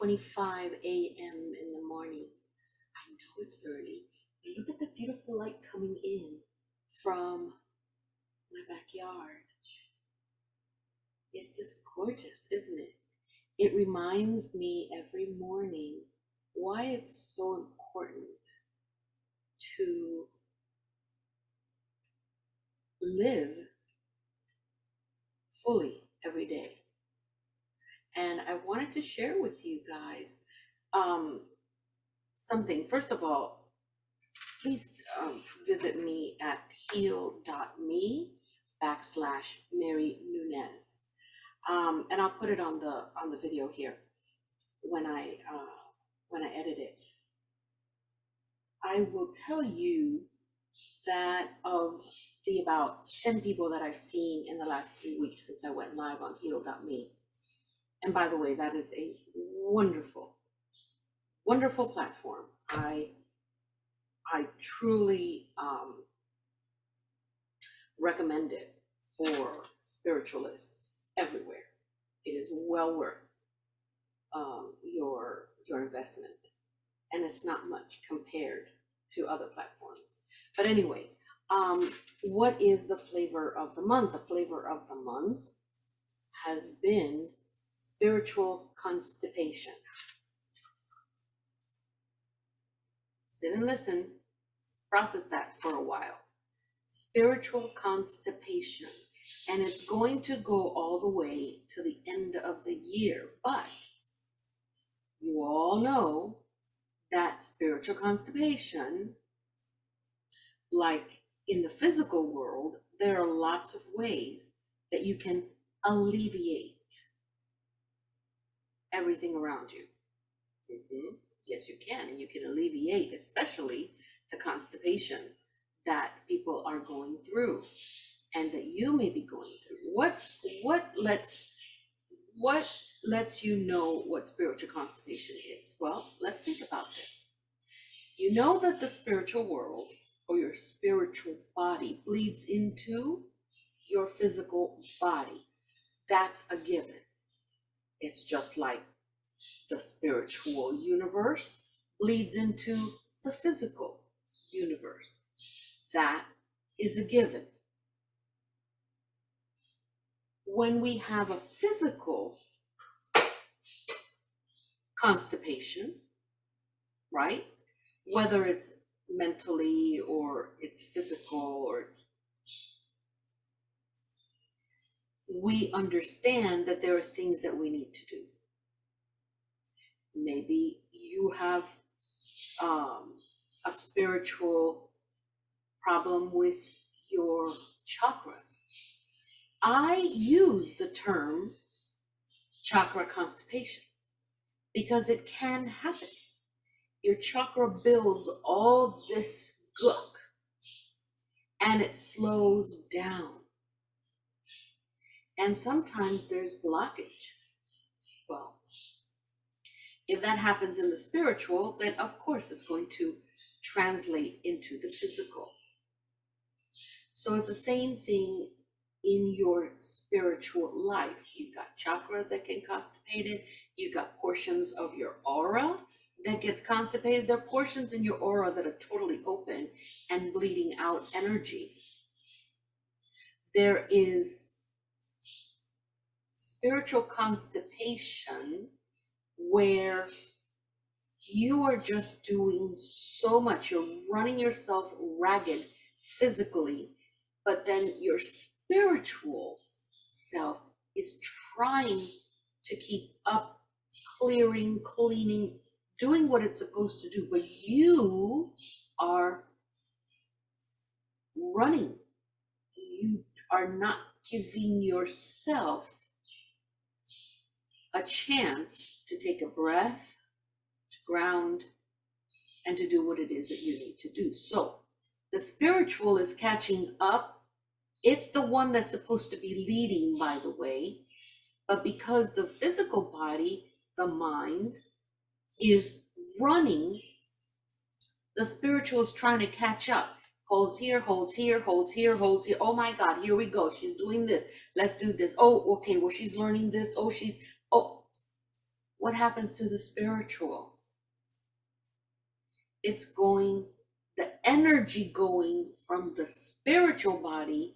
8:25 a.m. in the morning. I know it's early. Look at the beautiful light coming in from my backyard. It's just gorgeous, isn't it? It reminds me every morning why it's so important to live fully every day. And I wanted to share with you guys something. First of all, please visit me at heal.me/Mary Nunez. And I'll put it on the video here when I edit it. I will tell you that of the about 10 people that I've seen in the last 3 weeks since I went live on heal.me. And by the way, that is a wonderful, wonderful platform. I truly recommend it for spiritualists everywhere. It is well worth your investment, and it's not much compared to other platforms. But anyway, what is the flavor of the month? The flavor of the month has been spiritual constipation. Sit and listen, process that for a while. Spiritual constipation. And it's going to go all the way to the end of the year. But you all know that spiritual constipation, like in the physical world, there are lots of ways that you can alleviate everything around you. Yes, you can. And you can alleviate, especially the constipation that people are going through and that you may be going through. What lets you know what spiritual constipation is? Well, let's think about this. You know that the spiritual world or your spiritual body bleeds into your physical body. That's a given. It's just like the spiritual universe bleeds into the physical universe. That is a given. When we have a physical constipation, right? Whether it's mentally or it's physical, or we understand that there are things that we need to do. Maybe you have a spiritual problem with your chakras. I use the term chakra constipation because it can happen. Your chakra builds all this gook and it slows down. And sometimes there's blockage. Well, if that happens in the spiritual, then of course it's going to translate into the physical. So it's the same thing in your spiritual life. You've got chakras that get constipated. You've got portions of your aura that gets constipated. There are portions in your aura that are totally open and bleeding out energy. There is spiritual constipation where you are just doing so much. You're running yourself ragged physically, but then your spiritual self is trying to keep up, clearing, cleaning, doing what it's supposed to do, but you are running. You are not giving yourself a chance to take a breath, to ground, and to do what it is that you need to do. So the spiritual is catching up. It's the one that's supposed to be leading, by the way, but because the physical body, the mind, is running, the spiritual is trying to catch up. Holds here, holds here, holds here, holds here. Oh my God, here we go. She's doing this. Let's do this. Oh, okay, well, she's learning this. Oh, what happens to the spiritual? It's the energy going from the spiritual body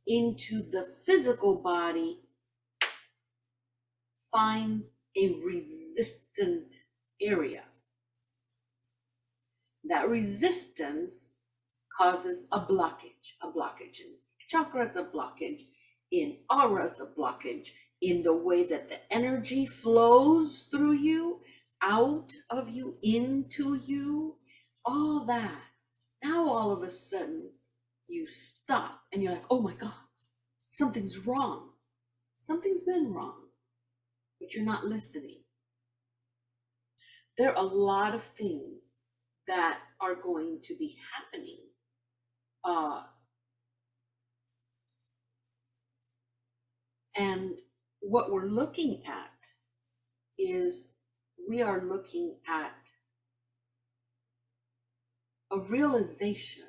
into the physical body finds a resistant area. That resistance causes a blockage in chakras, a blockage in auras, a blockage in the way that the energy flows through you, out of you, into you, all that. Now all of a sudden you stop and you're like, oh my God, something's wrong. Something's been wrong, but you're not listening. There are a lot of things that are going to be happening. And what we're looking at is we are looking at a realization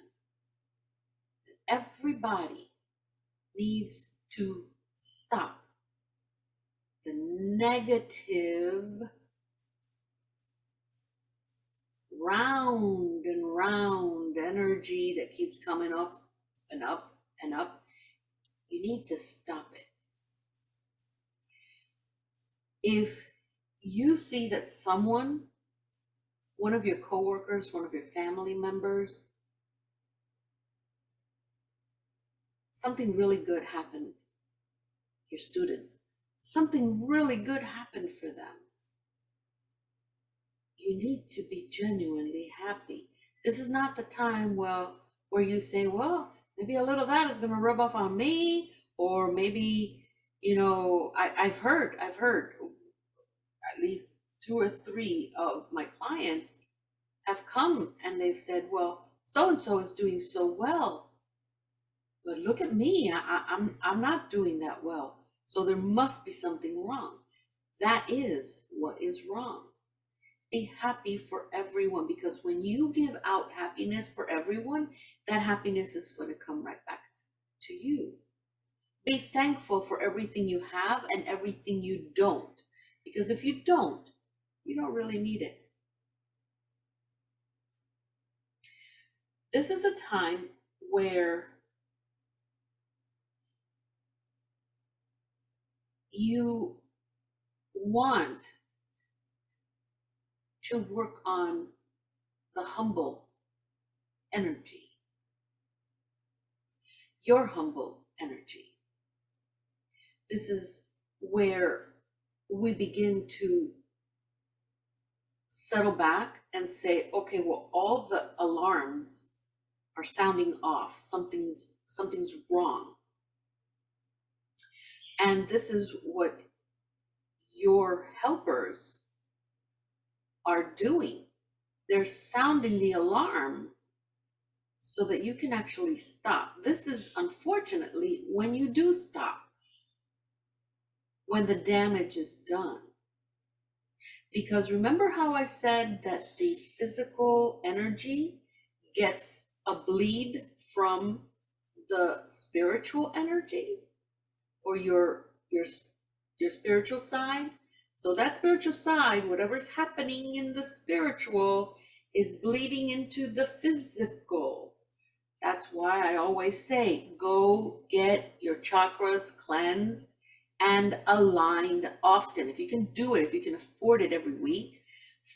that everybody needs to stop the negative round and round energy that keeps coming up and up and up. You need to stop it. If you see that someone, one of your coworkers, one of your family members, something really good happened, your students, something really good happened for them, you need to be genuinely happy. This is not the time where you say, well, maybe a little of that is going to rub off on me, or maybe, I've heard at least 2 or 3 of my clients have come and they've said, well, so-and-so is doing so well, but look at me, I'm not doing that well. So there must be something wrong. That is what is wrong. Be happy for everyone, because when you give out happiness for everyone, that happiness is going to come right back to you. Be thankful for everything you have and everything you don't, because if you don't really need it. This is a time where you want to work on the humble energy, your humble energy. This is where we begin to settle back and say, okay, well, all the alarms are sounding off. Something's wrong. And this is what your helpers are doing. They're sounding the alarm so that you can actually stop. This is unfortunately when you do stop, when the damage is done. Because remember how I said that the physical energy gets a bleed from the spiritual energy, or your spiritual side? So that spiritual side, whatever's happening in the spiritual, is bleeding into the physical. That's why I always say, go get your chakras cleansed and aligned often. If you can do it, if you can afford it every week,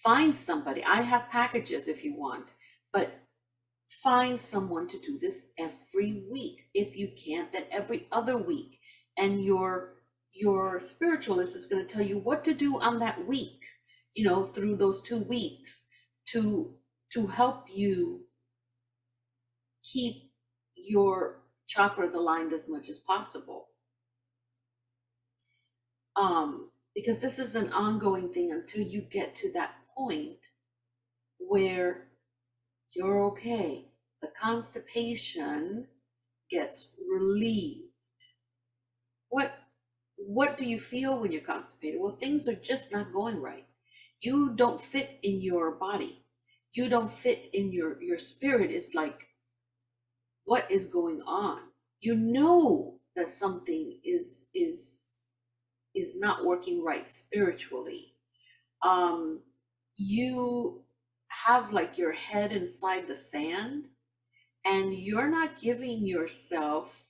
find somebody. I have packages if you want, but find someone to do this every week. If you can't, then every other week. And your spiritualist is going to tell you what to do on that week, through those 2 weeks to help you keep your chakras aligned as much as possible. Because this is an ongoing thing until you get to that point where you're okay. The constipation gets relieved. What do you feel when you're constipated? Well, things are just not going right. You don't fit in your body. You don't fit in your spirit. It's like, what is going on? You know that something is not working right spiritually, You have like your head inside the sand, and you're not giving yourself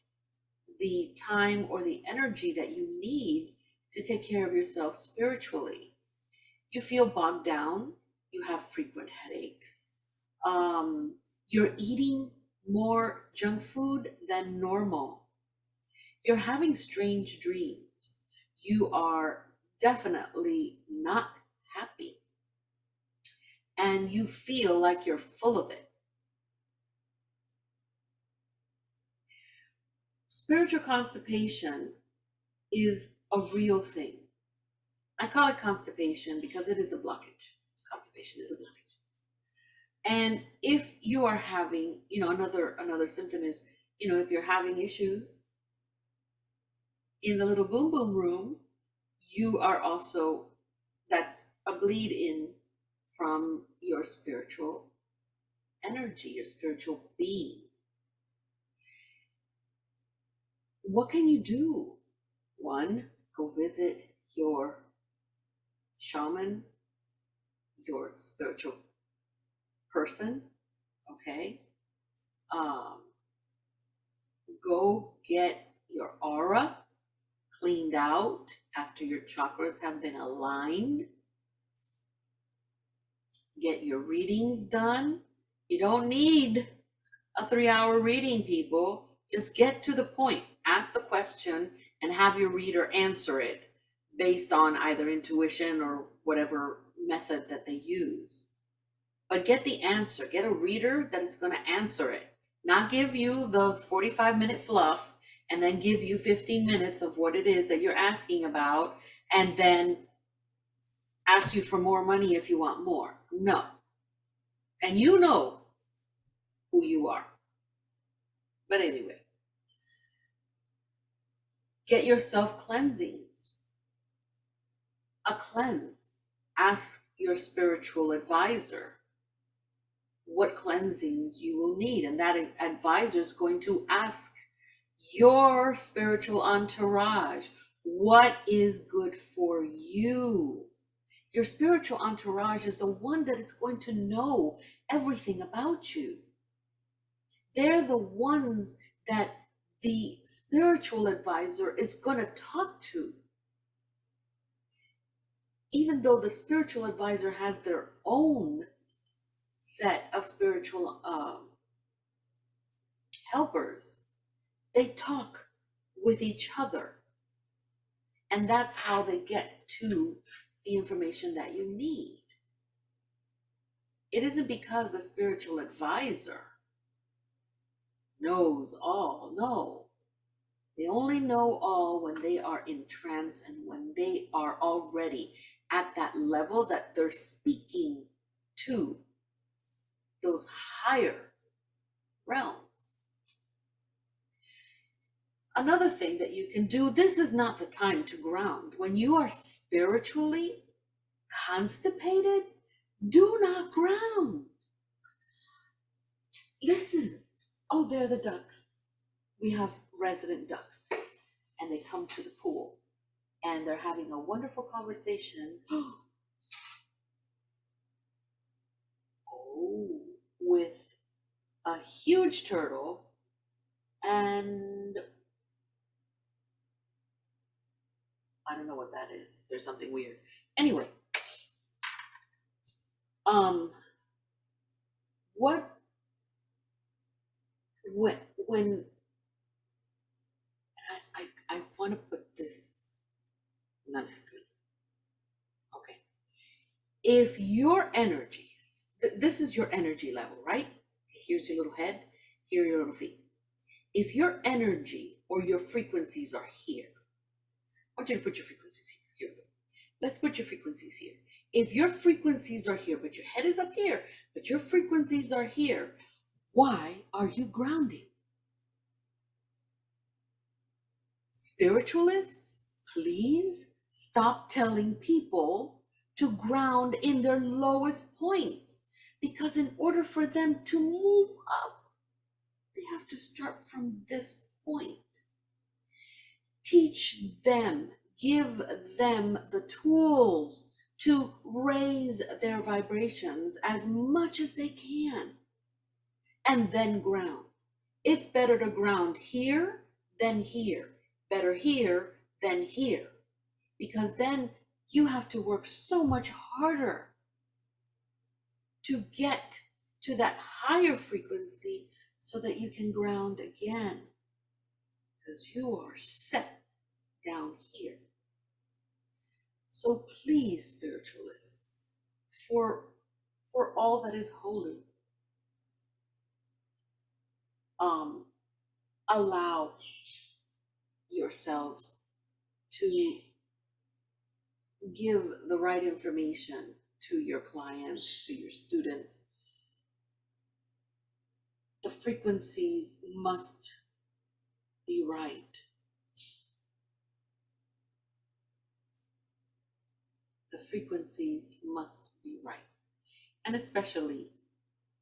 the time or the energy that you need to take care of yourself spiritually. You feel bogged down, you have frequent headaches, you're eating more junk food than normal, you're having strange dreams, you are definitely not happy, and you feel like you're full of it. Spiritual constipation is a real thing. I call it constipation because it is a blockage. Constipation is a blockage. And if you are having, another symptom is, if you're having issues in the little boom boom room, you are also, that's a bleed in from your spiritual energy, your spiritual being. What can you do? One, go visit your shaman, your spiritual person, okay? Go get your aura cleaned out after your chakras have been aligned. Get your readings done. You don't need a 3-hour reading, people. Just get to the point. Ask the question and have your reader answer it based on either intuition or whatever method that they use. But get the answer. Get a reader that is going to answer it. Not give you the 45-minute fluff and then give you 15 minutes of what it is that you're asking about and then ask you for more money if you want more. No. And you know who you are. But anyway, get yourself cleansings. A cleanse. Ask your spiritual advisor what cleansings you will need. And that advisor is going to ask your spiritual entourage, what is good for you? Your spiritual entourage is the one that is going to know everything about you. They're the ones that the spiritual advisor is going to talk to. Even though the spiritual advisor has their own set of spiritual helpers, they talk with each other. And that's how they get to the information that you need. It isn't because the spiritual advisor knows all. No. They only know all when they are in trance and when they are already at that level that they're speaking to those higher realms. Another thing that you can do, this is not the time to ground. When you are spiritually constipated, do not ground. Listen. Oh, they're the ducks. We have resident ducks, and they come to the pool, and they're having a wonderful conversation. Oh, with a huge turtle, and I don't know what that is. There's something weird. Anyway, when I want to put this nicely. Okay. If your energies, this is your energy level, right? Here's your little head, here are your little feet. If your energy or your frequencies are here, I want you to put your frequencies here. Here we go. Let's put your frequencies here. If your frequencies are here, but your head is up here, but your frequencies are here, why are you grounding? Spiritualists, please stop telling people to ground in their lowest points, because in order for them to move up, they have to start from this point. Teach them, give them the tools to raise their vibrations as much as they can and then ground. It's better to ground here than here, better here than here, because then you have to work so much harder to get to that higher frequency so that you can ground again, because you are set down here. So please, spiritualists, for all that is holy, allow yourselves to give the right information to your clients, to your students. The frequencies must be right. The frequencies must be right. And especially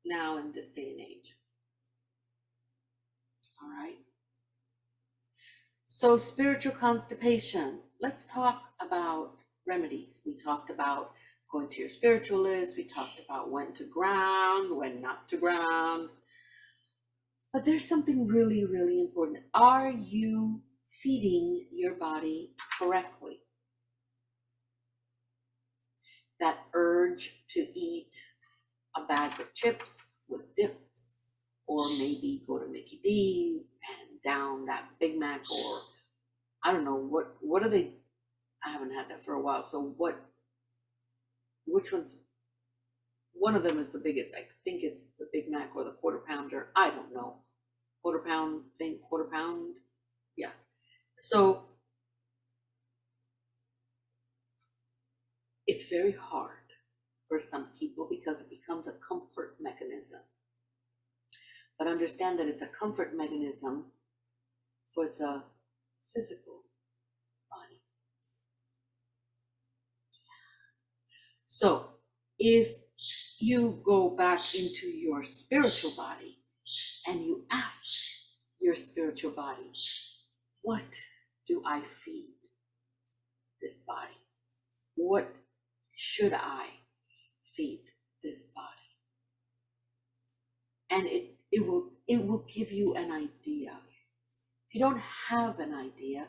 now in this day and age. All right. So spiritual constipation, let's talk about remedies. We talked about going to your spiritualist. We talked about when to ground, when not to ground. But there's something really, really important. Are you feeding your body correctly? That urge to eat a bag of chips with dips, or maybe go to Mickey D's and down that Big Mac, or I don't know, what are they? I haven't had that for a while. So which one's, one of them is the biggest. I think it's the Big Mac or the Quarter Pounder. I don't know. Quarter pound thing, Quarter Pound. Yeah. So it's very hard for some people because it becomes a comfort mechanism. But understand that it's a comfort mechanism for the physical body. So if you go back into your spiritual body and you ask your spiritual body, what do I feed this body? What should I feed this body? And it will give you an idea. If you don't have an idea,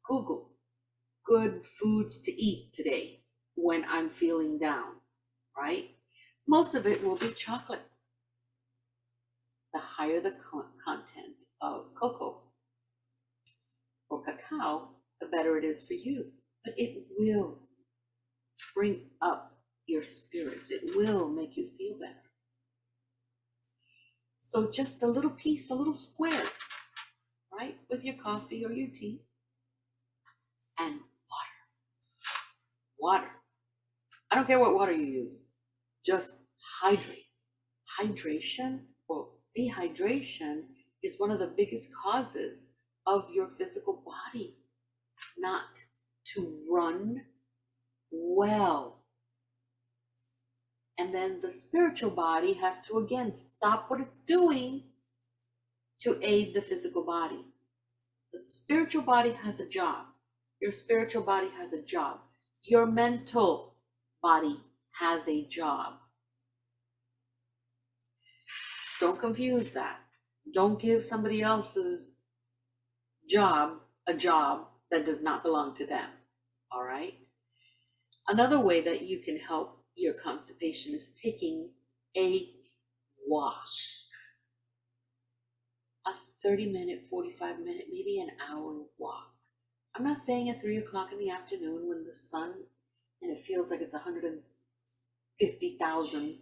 Google good foods to eat today when I'm feeling down, right? Most of it will be chocolate. The higher the content of cocoa or cacao, the better it is for you. But it will bring up your spirits. It will make you feel better. So just a little piece, a little square, right? With your coffee or your tea. And water. I don't care what water you use. Just hydrate. Hydration or dehydration is one of the biggest causes of your physical body not to run well. And then the spiritual body has to, again, stop what it's doing to aid the physical body. The spiritual body has a job. Your spiritual body has a job. Your mental body has a job. Don't confuse that. Don't give somebody else's job a job that does not belong to them. All right? Another way that you can help your constipation is taking a walk. A 30-minute, 45-minute, maybe an hour walk. I'm not saying at 3 o'clock in the afternoon when the sun, and it feels like it's 150,000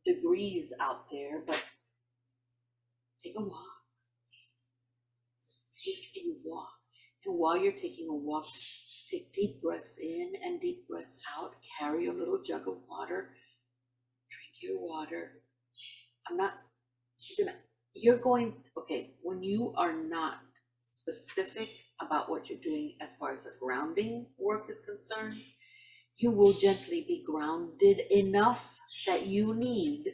degrees out there, but take a walk. Just take a walk. And while you're taking a walk, take deep breaths in and deep breaths out. Carry a little jug of water. Drink your water. Okay, when you are not specific about what you're doing as far as the grounding work is concerned, you will gently be grounded enough that you need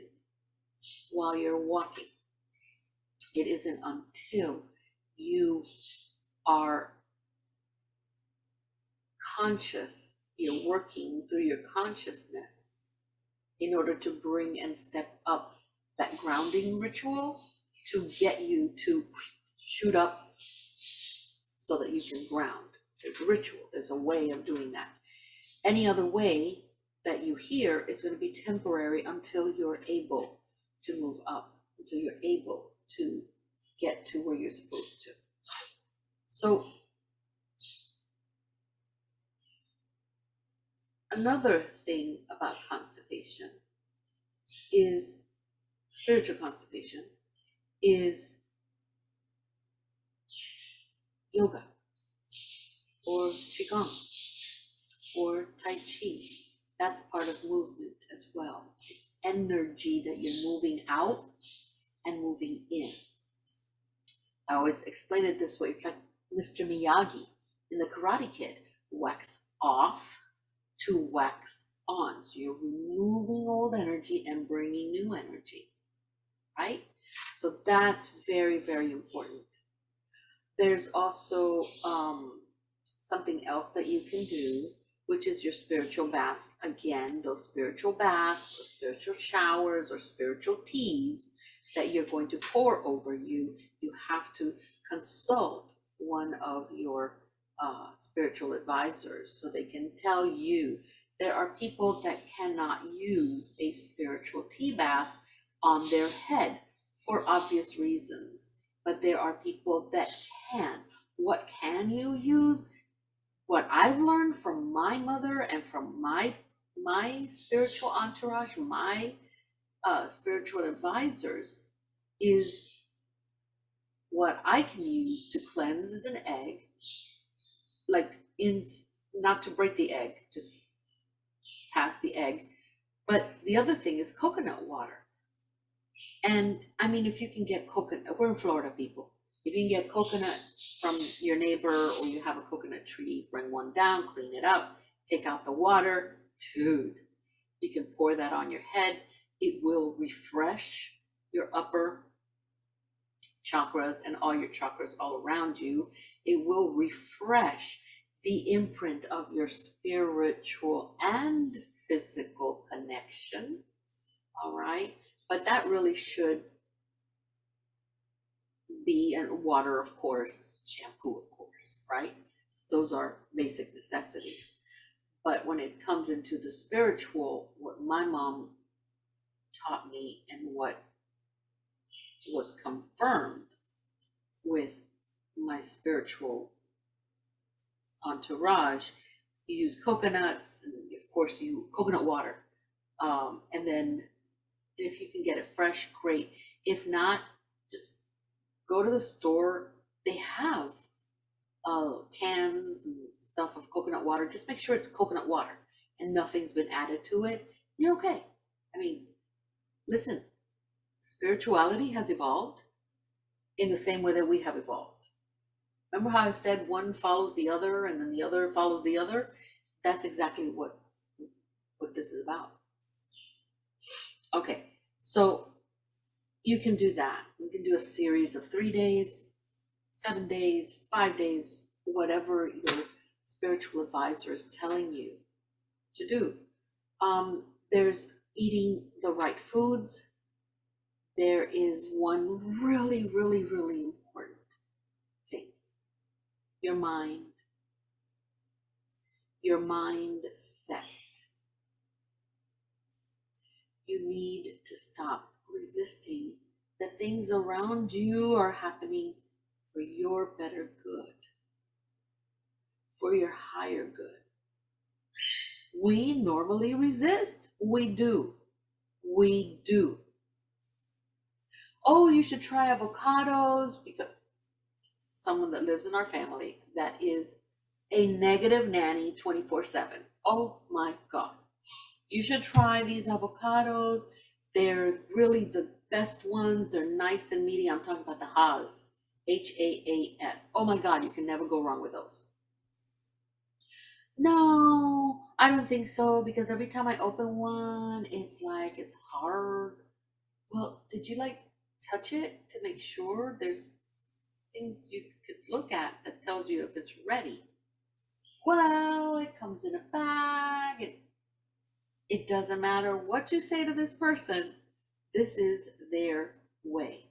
while you're walking. It isn't until you are conscious, you're working through your consciousness in order to bring and step up that grounding ritual to get you to shoot up so that you can ground. There's a ritual, there's a way of doing that. Any other way that you hear is going to be temporary until you're able to move up, until you're able to get to where you're supposed to. So another thing about constipation is, spiritual constipation, is yoga or qigong or tai chi. That's part of movement as well. It's energy that you're moving out and moving in. I always explain it this way. It's like Mr. Miyagi in the Karate Kid. Wax off to wax on. So you're removing old energy and bringing new energy, right? So that's very, very important. There's also something else that you can do, which is your spiritual baths. Again, those spiritual baths or spiritual showers or spiritual teas that you're going to pour over you, you have to consult one of your spiritual advisors so they can tell you. There are people that cannot use a spiritual tea bath on their head for obvious reasons, but there are people that can. What can you use? What I've learned from my mother and from my spiritual entourage, my spiritual advisors, is what I can use to cleanse is an egg, like not to break the egg, just pass the egg. But the other thing is coconut water. And I mean, if you can get coconut, we're in Florida, people. If you can get coconut from your neighbor or you have a coconut tree, bring one down, clean it up, take out the water, dude, you can pour that on your head. It will refresh your upper chakras and all your chakras all around you. It will refresh the imprint of your spiritual and physical connection. All right. But that really should be, and water, of course, shampoo, of course, right? Those are basic necessities. But when it comes into the spiritual, what my mom taught me and what was confirmed with my spiritual entourage, you use coconuts, and of course you coconut water, and then if you can get it fresh, great. If not, just go to the store. They have cans and stuff of coconut water. Just make sure it's coconut water and nothing's been added to it. You're okay. I mean, listen, spirituality has evolved in the same way that we have evolved. Remember how I said one follows the other and then the other follows the other? That's exactly what this is about. Okay, so you can do that. You can do a series of 3 days, 7 days, 5 days, whatever your spiritual advisor is telling you to do. There's eating the right foods. There is one really, really, really important thing. Your mind. Your mindset. You need to stop resisting. The things around you are happening for your better good, for your higher good. We normally resist. We do. Oh, you should try avocados, because someone that lives in our family that is a negative nanny 24/7. Oh my God. You should try these avocados. They're really the best ones. They're nice and meaty. I'm talking about the Haas, Haas. Oh my God, you can never go wrong with those. No, I don't think so, because every time I open one, it's like it's hard. Well, did you touch it to make sure? There's things you could look at that tells you if it's ready. well, it comes in a bag. It doesn't matter what you say to this person. This is their way.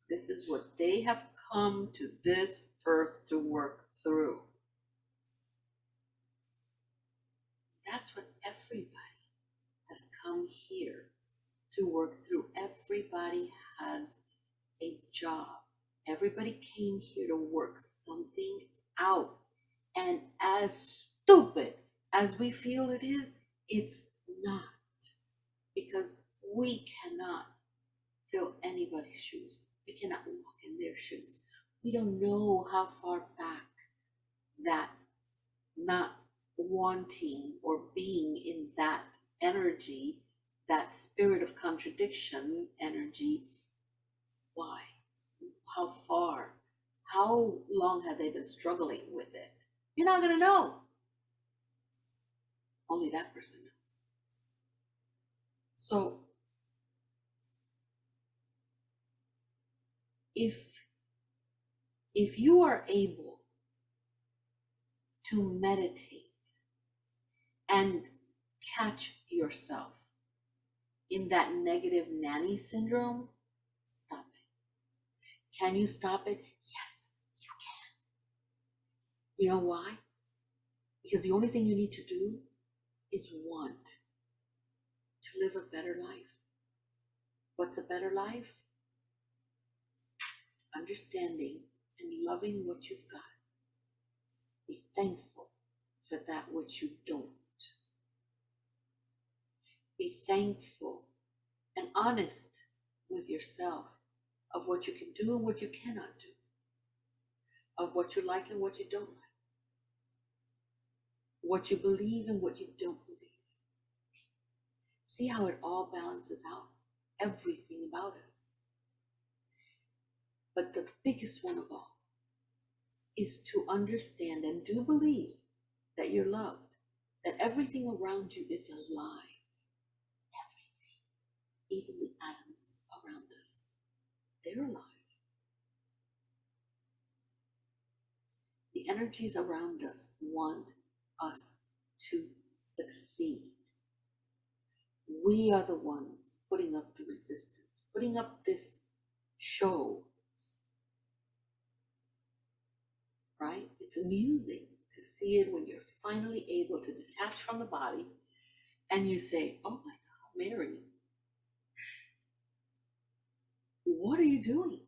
This is what they have come to this earth to work through. That's what everybody has come here to work through. Everybody has a job. Everybody came here to work something out. And as stupid as we feel it is, it's not. Because we cannot fill anybody's shoes. We cannot walk in their shoes. We don't know how far back that not wanting or being in that energy, that spirit of contradiction energy, why? How far? How long have they been struggling with it? You're not going to know. Only that person knows. So if you are able to meditate and catch yourself in that negative nanny syndrome, stop it. Can you stop it? Yes, you can. You know why? Because the only thing you need to do is want to live a better life. What's a better life? Understanding and loving what you've got. Be thankful for that which you don't. Be thankful and honest with yourself of what you can do and what you cannot do, of what you like and what you don't like, what you believe and what you don't believe. See how it all balances out, everything about us. But the biggest one of all is to understand and do believe that you're loved, that everything around you is alive. Everything, even the atoms around us, they're alive. The energies around us want us to succeed. We are the ones putting up the resistance, putting up this show, right? It's amusing to see it when you're finally able to detach from the body and you say, oh my God, Mary, what are you doing?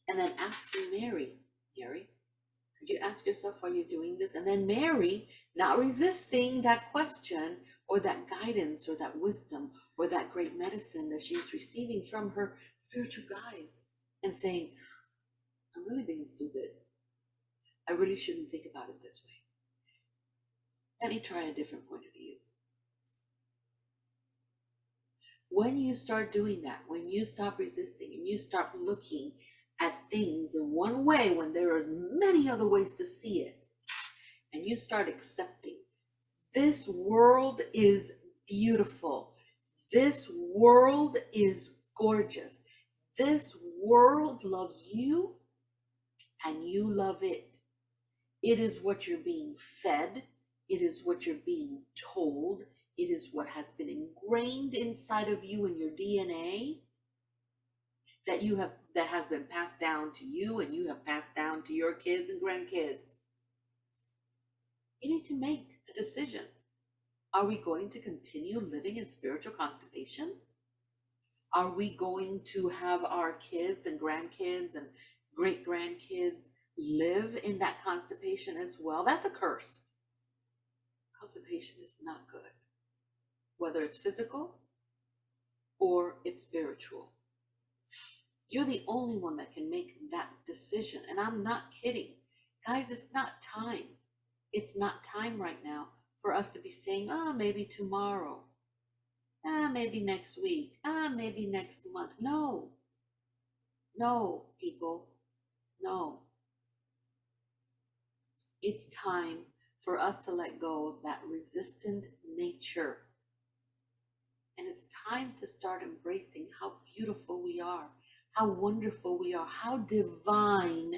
And then asking Mary, could you ask yourself why you're doing this? And then Mary, not resisting that question or that guidance or that wisdom or that great medicine that she's receiving from her spiritual guides, and saying, I'm really being stupid. I really shouldn't think about it this way. Let me try a different point of view. When you start doing that, when you stop resisting and you start looking at things in one way when there are many other ways to see it, and you start accepting, this world is beautiful. This world is gorgeous. This world loves you and you love it. It is what you're being fed. It is what you're being told. It is what has been ingrained inside of you in your DNA that has been passed down to you, and you have passed down to your kids and grandkids. You need to make a decision. Are we going to continue living in spiritual constipation? Are we going to have our kids and grandkids and great grandkids live in that constipation as well? That's a curse. Constipation is not good, whether it's physical or it's spiritual. You're the only one that can make that decision. And I'm not kidding. Guys, it's not time. It's not time right now for us to be saying, maybe tomorrow. Maybe next week. Maybe next month. No. No, people. No. It's time for us to let go of that resistant nature. And it's time to start embracing how beautiful we are, how wonderful we are, how divine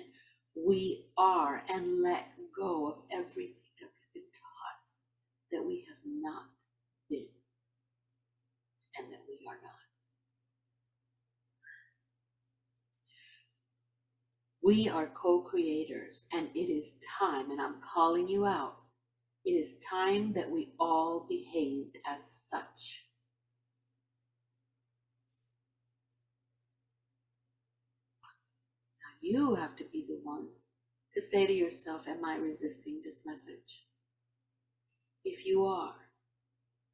we are, and let go of everything that we have not been and that we are not. We are co-creators, and it is time, and I'm calling you out, it is time that we all behaved as such. Now you have to be the one to say to yourself, am I resisting this message? If you are,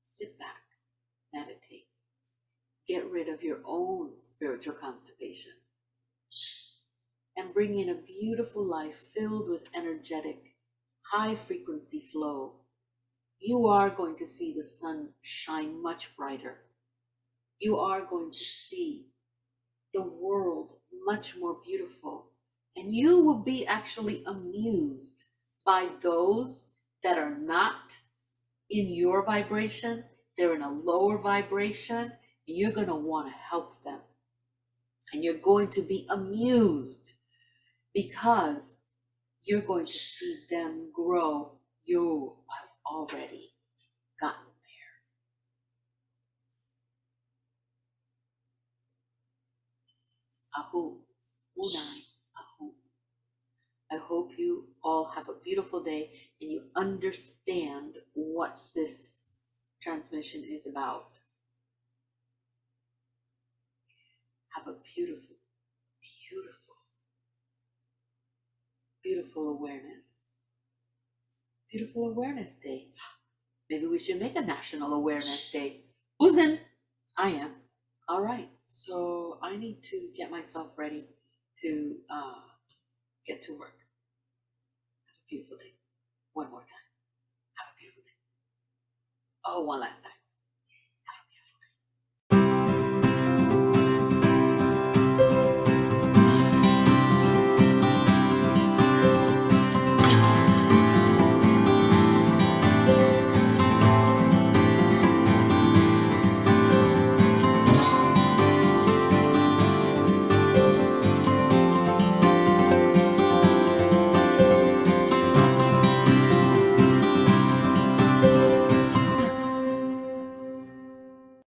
sit back, meditate, get rid of your own spiritual constipation, and bring in a beautiful life filled with energetic, high frequency flow. You are going to see the sun shine much brighter. You are going to see the world much more beautiful. And you will be actually amused by those that are not in your vibration. They're in a lower vibration, and you're going to want to help them. And you're going to be amused because you're going to see them grow. You have already gotten there. Ahu, Unai, Ahu. I hope you all have a beautiful day and you understand what this transmission is about. Have a beautiful, beautiful, beautiful awareness. Beautiful Awareness Day. Maybe we should make a National Awareness Day. Who's in? I am. All right. So I need to get myself ready to get to work. Have a beautiful day. One more time. Have a beautiful day. Oh, one last time.